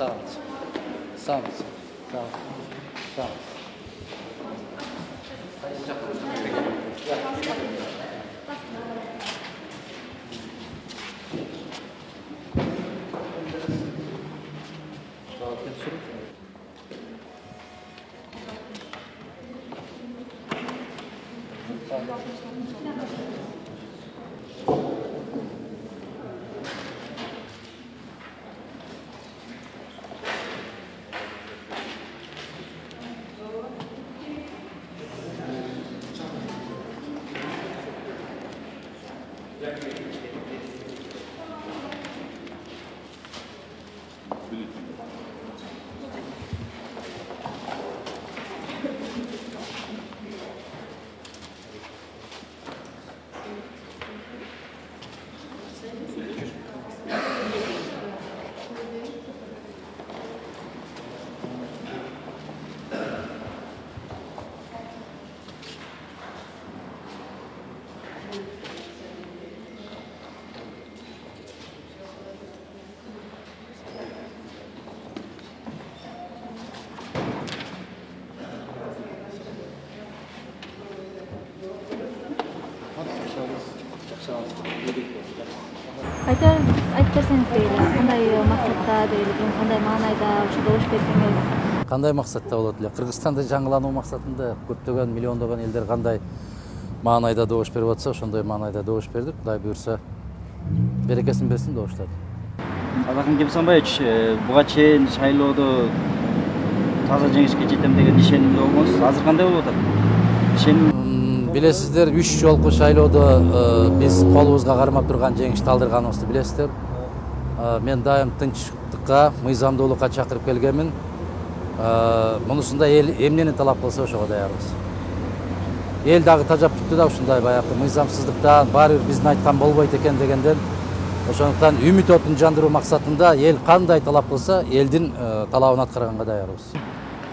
Sağ olun. Sağ olun. Sağ olun. Sağ olun. Айтып берсеңиз дейли, кандай максатта дейли, кандай маанайда ушу добуш берсеңиз? Кандай максатта болот эле? Кыргызстанда жаңылануу максатында көптөгөн миллиондогон элдер кандай маанайда добуш берип атса, ошондой маанайда добуш бердик. Кудай буюрса, берекесин берсин добуштар. Садыкын Кемсанбаевич, буга чейин шайлоодо таза жеңишке жетем деген ишенимде болмосуз. Азыр кандай болуп атат? Ишеним Билесиздер, 3 жолку шайлоодо биз колубузга кармап турган жеңишти алдырганыбызды билесиздер. Мен дайым тынчтыкка, мыйзамдуулукка чакырып келгенмин. Мунусунда эл эмнени талап кылса ошого даярбыз. Эл дагы тажап бүттү да ушундай баягы мыйзамсыздыктан, баары бир биздин айткан болбойт экен дегенден. Ошондуктан үмүт отун жандыруу максатында эл кандай талап кылса, элдин талабын аткарганга даярбыз.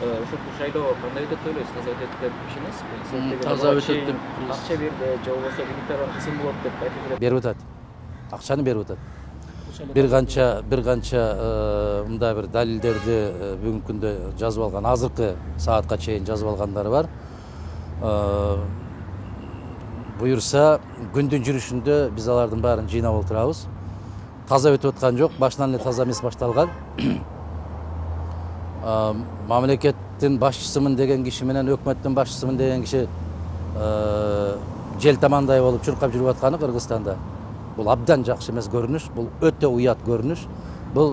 Ошол шайлоо кандай өтөт деп ойлойсуз? Таза өтөт деп ишенесизби? Таза өтөт деп. Акча берди, же болбосо бийликтер кысым болот деп айтып келет. Берип атат. Акчаны берип атат. Бир канча мындай бир далилдерди бүгүнкү күндө жазып алган, азыркы саатка чейин жазып алгандары бар. Буюрса, күндүн жүрүшүндө биз алардын баарын жыйнап отурабыз. Таза өтүп аткан жок, башынан эле таза эмес башталган. Мамлекеттин башчысымын деген киши менен өкмөттүн башчысымын деген киши жел тамандай болуп чуркап жүрүп атканы Кыргызстанда. Бул абдан жакшы эмес көрүнүш, бул өтө уят көрүнүш. Бул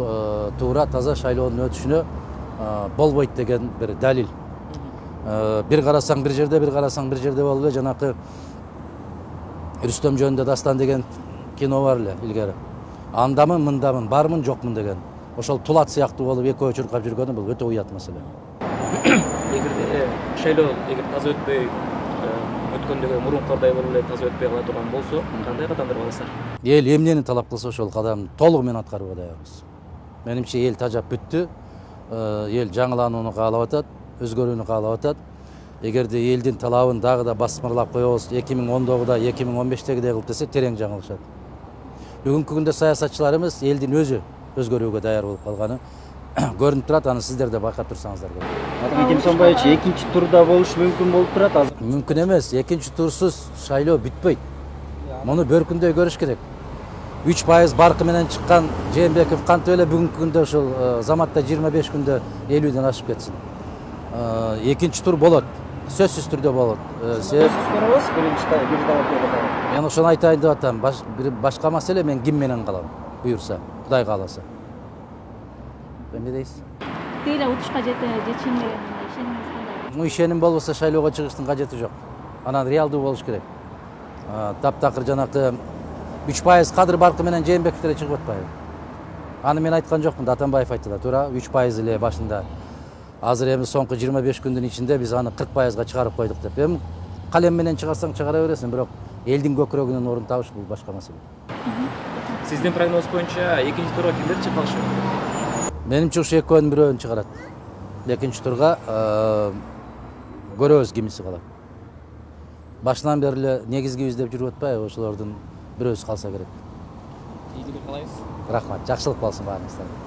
туура таза шайлоонун өтүшүнө болбойт деген бир далил. Бир карасаң бир жерде, бир карасаң бир жерде болуп эле жанакы Рүстөм жөнүндө дастан деген кино бар эле илгери. Андамын, мындамын, бармын, жокмун деген. Ошол тулат сыяктуу болуп экөө чуркап жүргөнү бул өтө уят маселе. Эгерде шайлоо таза өтпөй өткөндөгү мурункудай болуп эле таза өтпөй кала турган болсо, кандай кадамдар аласыздар? Эл эмнени талап кылса ошол кадамды толугу менен аткарууга даярбыз. Менимче эл тажап бүттү. Эл жаңыланууну каалап атат, өзгөрүүнү каалап атат. Эгерде элдин талабын дагы да басмырлап коебуз, 2010-догудай, 2015-тегидей кылып десе, терең жаңылышат. Бүгүнкү күндө саясатчыларыбыз элдин өзү өзгөрүүгө даяр болуп калганы көрүнүп турат, аны сиздер да байкап турсаңыздар болот. Садыкын Кемсанбаевич, экинчи турда болуш мүмкүн болуп турат азыр. Мүмкүн эмес, экинчи турсуз шайлоо бүтпөйт. Муну бөркүндөй көрүш керек. 3% баркы менен чыккан Жээнбеков кантип эле бүгүнкү күндө ушул заматта 25 күндө 50ден ашып кетсин. Экинчи тур болот. Сөзсүз түрдө болот. Мен ошону айтайын деп атам. Башка маселе, мен ким менен калам, буюрса, Кудай кааласа. Эмне дейсиз? Дейли утушка жетишим деген ишенимиз кандай? Ишеним болбосо шайлоого чыгыштын кажети жок. Анан реалдуу болуш керек. Таптакыр жанакы 3% кадыр баркы менен Жээнбеков деле чыгып атпайбы? Аны мен айткан жокмун да, Атамбаев айтты да, туура 3% эле башында. Азыр эми соңку 25 күндүн ичинде биз аны 40%га чыгарып койдук деп. Эми калем менен чыгарсаң чыгара бересиң, бирок элдин көкүрөгүнөн орун табыш бул башка маселе. Сиздин прогноз боюнча экинчи турга кимдер чыга алышы мүмкүн? Менимче ушу экөөнүн бирөөнү чыгарат. Экинчи турга көрөбүз кимиси калат. Башынан бери эле негизги издеп жүрүп атпайбы, ошолордун бирөөсү калса керек. Ийгилик каалайбыз. Рахмат, жакшылык болсун баарыңыздарга.